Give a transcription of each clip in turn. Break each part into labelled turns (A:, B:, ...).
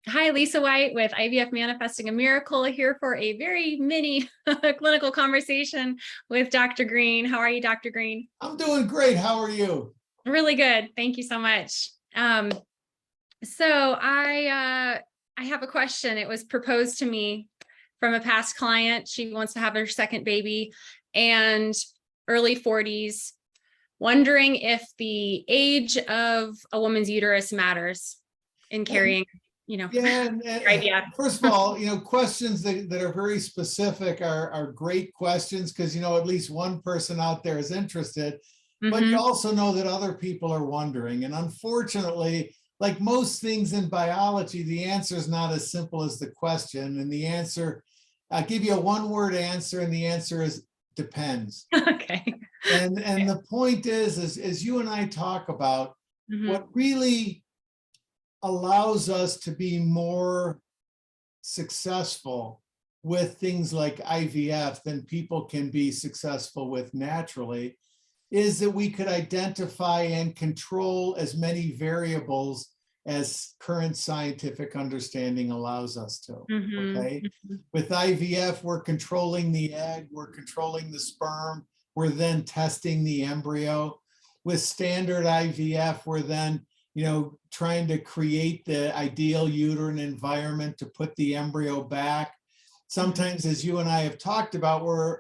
A: Hi, Lisa White with IVF Manifesting a Miracle, here for a very mini clinical conversation with Dr. Greene. How are you, Dr. Greene?
B: I'm doing great. How are you?
A: Really good. Thank you so much. So I have a question. It was proposed to me from a past client. She wants to have her second baby and early 40s, wondering if the age of a woman's uterus matters in carrying,
B: Yeah,
A: IVF.
B: first of all, questions that are very specific are great questions because, at least one person out there is interested, but you also know that other people are wondering. And unfortunately, like most things in biology, the answer is not as simple as the question. And the answer, I'll give you a one-word answer, and the answer is depends.
A: Okay.
B: And the point is, as you and I talk about, what really allows us to be more successful with things like IVF than people can be successful with naturally is that we could identify and control as many variables as current scientific understanding allows us to. Okay. With IVF, we're controlling the egg, we're controlling the sperm, we're then testing the embryo. With standard IVF, we're then trying to create the ideal uterine environment to put the embryo back. Sometimes, as you and I have talked about, we're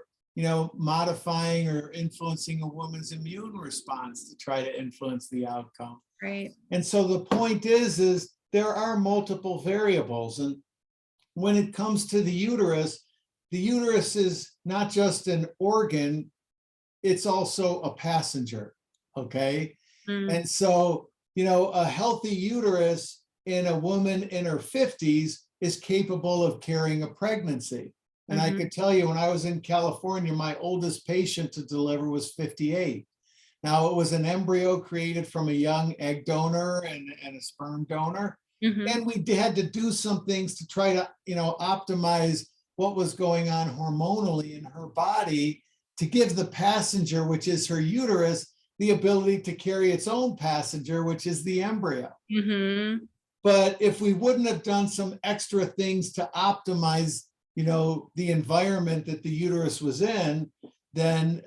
B: modifying or influencing a woman's immune response to try to influence the outcome.
A: Right.
B: And so the point is there are multiple variables. And when it comes to the uterus is not just an organ, it's also a passenger. Okay. And so, a healthy uterus in a woman in her 50s is capable of carrying a pregnancy. And I could tell you, when I was in California, my oldest patient to deliver was 58. Now, it was an embryo created from a young egg donor and a sperm donor. And we had to do some things to try to, optimize what was going on hormonally in her body to give the passenger, which is her uterus, the ability to carry its own passenger, which is the embryo. But if we wouldn't have done some extra things to optimize, the environment that the uterus was in, then,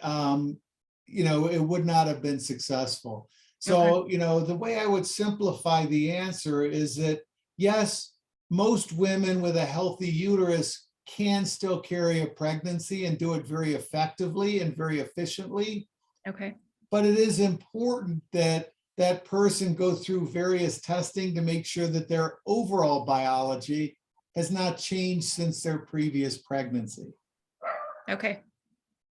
B: it would not have been successful. So, the way I would simplify the answer is that, yes, most women with a healthy uterus can still carry a pregnancy and do it very effectively and very efficiently.
A: Okay.
B: But it is important that that person go through various testing to make sure that their overall biology has not changed since their previous pregnancy.
A: Okay.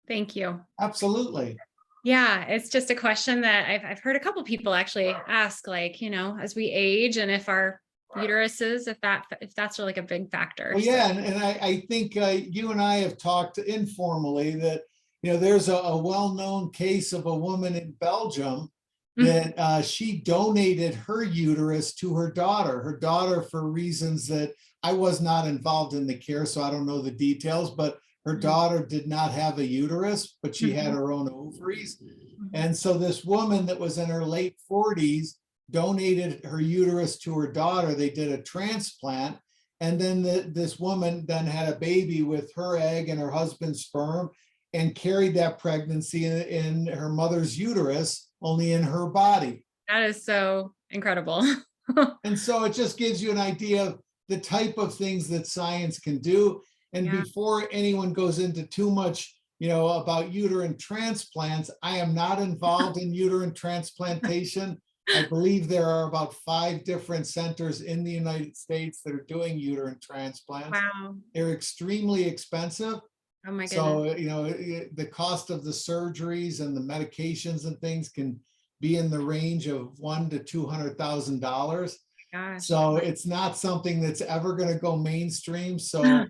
A: Thank you.
B: Absolutely.
A: Yeah, it's just a question that I've heard a couple people actually ask, like, as we age and if our uteruses, if that's really like a big factor.
B: Well, yeah, and I think you and I have talked informally that there's a well-known case of a woman in Belgium that she donated her uterus to her daughter. Her daughter, for reasons that I was not involved in the care, so I don't know the details, but her daughter did not have a uterus, but she had her own ovaries. And so this woman that was in her late 40s donated her uterus to her daughter. They did a transplant. And then this woman then had a baby with her egg and her husband's sperm and carried that pregnancy in her mother's uterus, only in her body.
A: That is so incredible.
B: And so it just gives you an idea of the type of things that science can do. And before anyone goes into too much, about uterine transplants, I am not involved in uterine transplantation. I believe there are about 5 different centers in the United States that are doing uterine transplants.
A: Wow.
B: They're extremely expensive.
A: Oh my goodness.
B: So, the cost of the surgeries and the medications and things can be in the range of $100,000 to $200,000.
A: Gosh.
B: So it's not something that's ever going to go mainstream. So,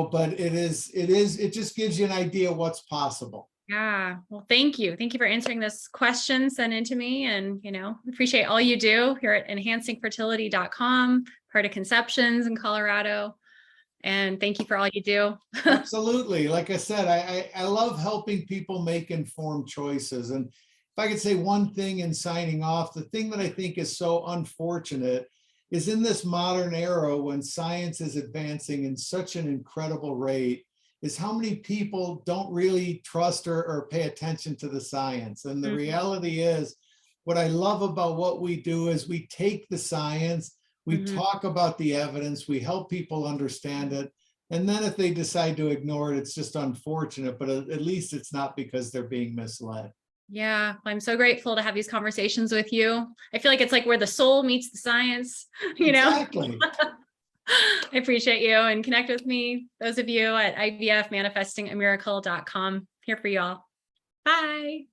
B: but it just gives you an idea of what's possible.
A: Yeah. Well, thank you. Thank you for answering this question sent in to me. And, appreciate all you do here at enhancingfertility.com, part of Conceptions in Colorado. And thank you for all you do.
B: Absolutely. Like I said, I love helping people make informed choices. And if I could say one thing in signing off, the thing that I think is so unfortunate is in this modern era when science is advancing in such an incredible rate, is how many people don't really trust or pay attention to the science. And the
A: Mhm.
B: reality is, what I love about what we do is we take the science, we
A: Mhm.
B: talk about the evidence, we help people understand it. And then if they decide to ignore it, it's just unfortunate, but at least it's not because they're being misled.
A: Yeah, I'm so grateful to have these conversations with you. I feel like it's like where the soul meets the science, you know?
B: Exactly.
A: I appreciate you, and connect with me, those of you at IVFmanifestingamiracle.com. Here for y'all. Bye.